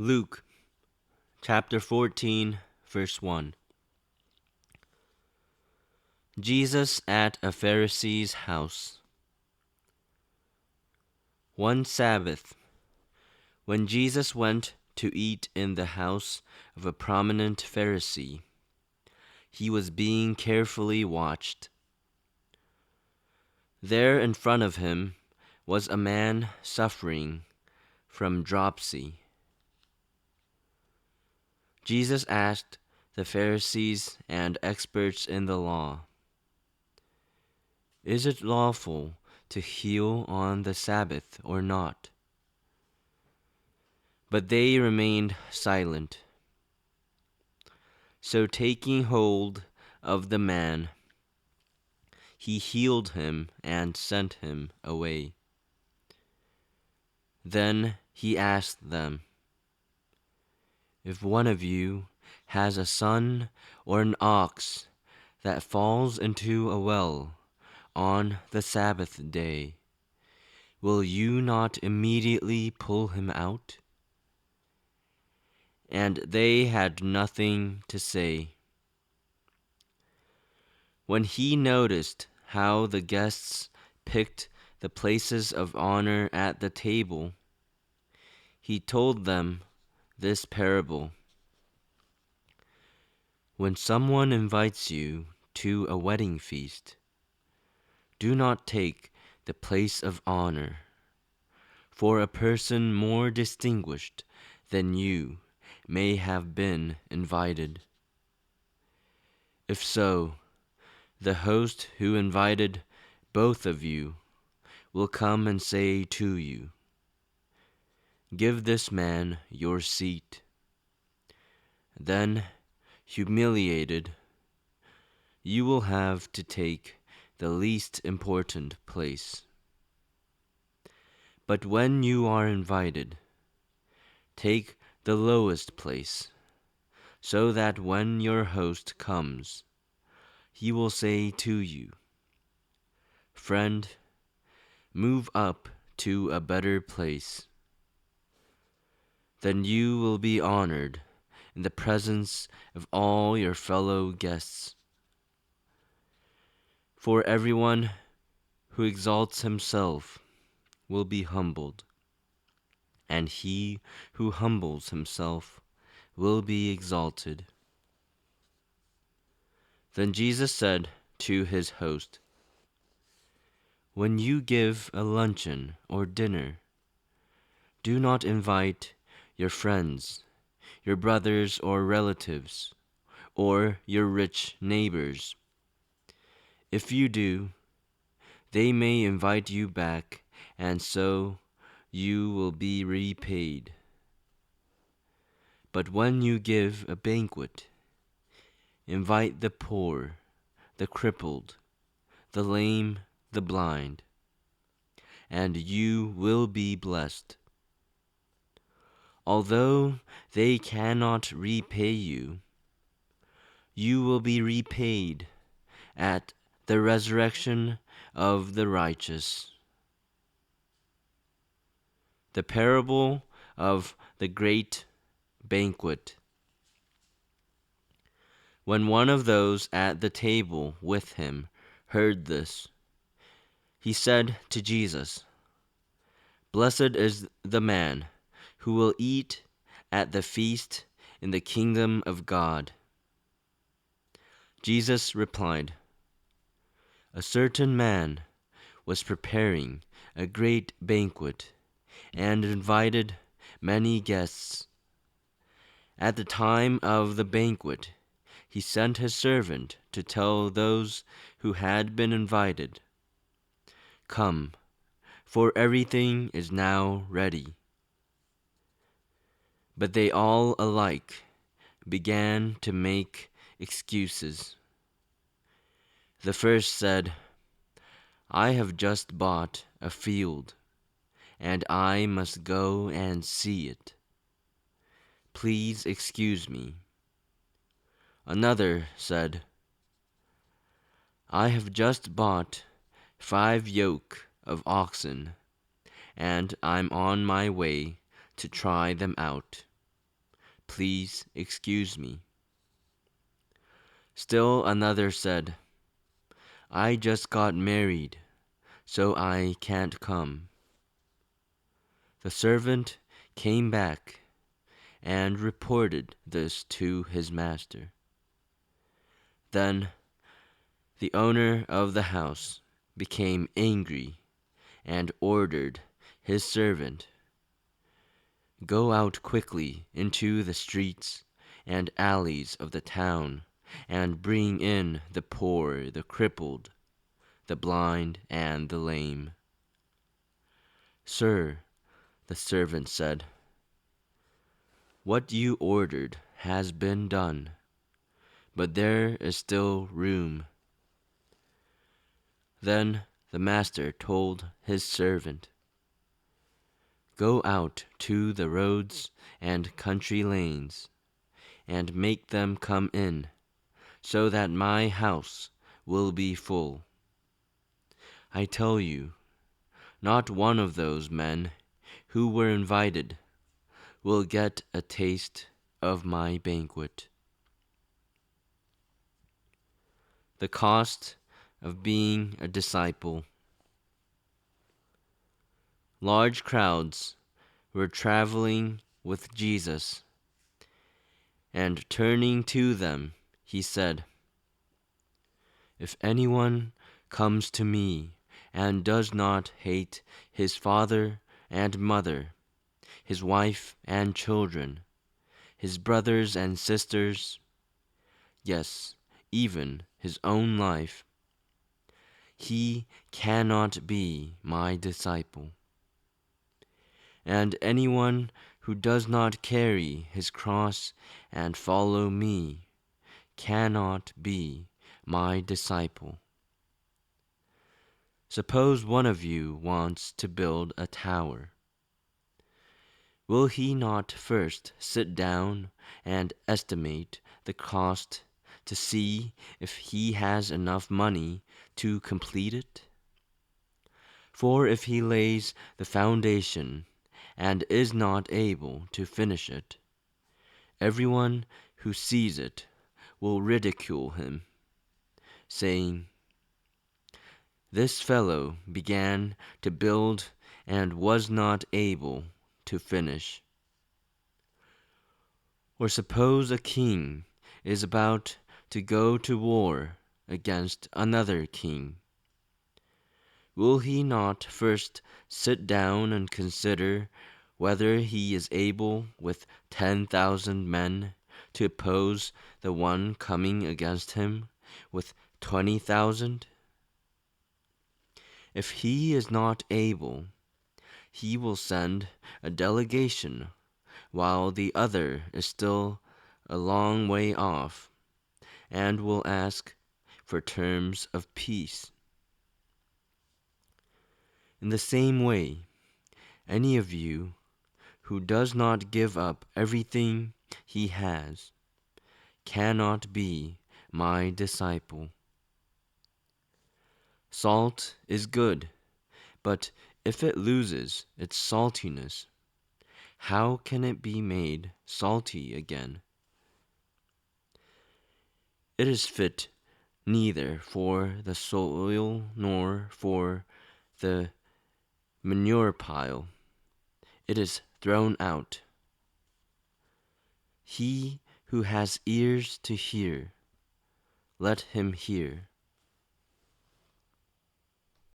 Luke chapter 14, verse 1. Jesus at a Pharisee's house. One Sabbath, when Jesus went to eat in the house of a prominent Pharisee, he was being carefully watched. There in front of him was a man suffering from dropsy. Jesus asked the Pharisees and experts in the law, "Is it lawful to heal on the Sabbath or not?" But they remained silent. So taking hold of the man, he healed him and sent him away. Then he asked them, "If one of you has a son or an ox that falls into a well on the Sabbath day, will you not immediately pull him out?" And they had nothing to say. When he noticed how the guests picked the places of honor at the table, he told them this parable. When someone invites you to a wedding feast, do not take the place of honor, for a person more distinguished than you may have been invited. If so, the host who invited both of you will come and say to you, "Give this man your seat." Then, humiliated, you will have to take the least important place. But when you are invited, take the lowest place, so that when your host comes, he will say to you, "Friend, move up to a better place." Then you will be honored in the presence of all your fellow guests. For everyone who exalts himself will be humbled, and he who humbles himself will be exalted. Then Jesus said to his host, "When you give a luncheon or dinner, do not invite your friends, your brothers or relatives, or your rich neighbors. If you do, they may invite you back, and so you will be repaid. But when you give a banquet, invite the poor, the crippled, the lame, the blind, and you will be blessed. Although they cannot repay you, you will be repaid at the resurrection of the righteous." The parable of the great banquet. When one of those at the table with him heard this, he said to Jesus, "Blessed is the man who will eat at the feast in the kingdom of God." Jesus replied, "A certain man was preparing a great banquet and invited many guests. At the time of the banquet, he sent his servant to tell those who had been invited, 'Come, for everything is now ready.' But they all alike began to make excuses. The first said, 'I have just bought a field, and I must go and see it. Please excuse me.' Another said, 'I have just bought 5 yoke of oxen, and I'm on my way to try them out. please excuse me." Still another said, "I just got married, so I can't come." The servant came back and reported this to his master. Then the owner of the house became angry and ordered his servant, "Go out quickly into the streets and alleys of the town and bring in the poor, the crippled, the blind, and the lame." "Sir," the servant said, "what you ordered has been done, but there is still room." Then the master told his servant, "Go out to the roads and country lanes, and make them come in, so that my house will be full. I tell you, not one of those men who were invited will get a taste of my banquet." The cost of being a disciple. Large crowds were traveling with Jesus, and turning to them, he said, "If anyone comes to me and does not hate his father and mother, his wife and children, his brothers and sisters, yes, even his own life, he cannot be my disciple. And anyone who does not carry his cross and follow me cannot be my disciple. Suppose one of you wants to build a tower. Will he not first sit down and estimate the cost to see if he has enough money to complete it? For if he lays the foundation and is not able to finish it, everyone who sees it will ridicule him, saying, 'This fellow began to build and was not able to finish.' Or suppose a king is about to go to war against another king. Will he not first sit down and consider whether he is able with 10,000 men to oppose the one coming against him with 20,000? If he is not able, he will send a delegation while the other is still a long way off, and will ask for terms of peace. In the same way, any of you who does not give up everything he has cannot be my disciple. Salt is good, but if it loses its saltiness, how can it be made salty again? It is fit neither for the soil nor for the manure pile. It is thrown out. He who has ears to hear, let him hear."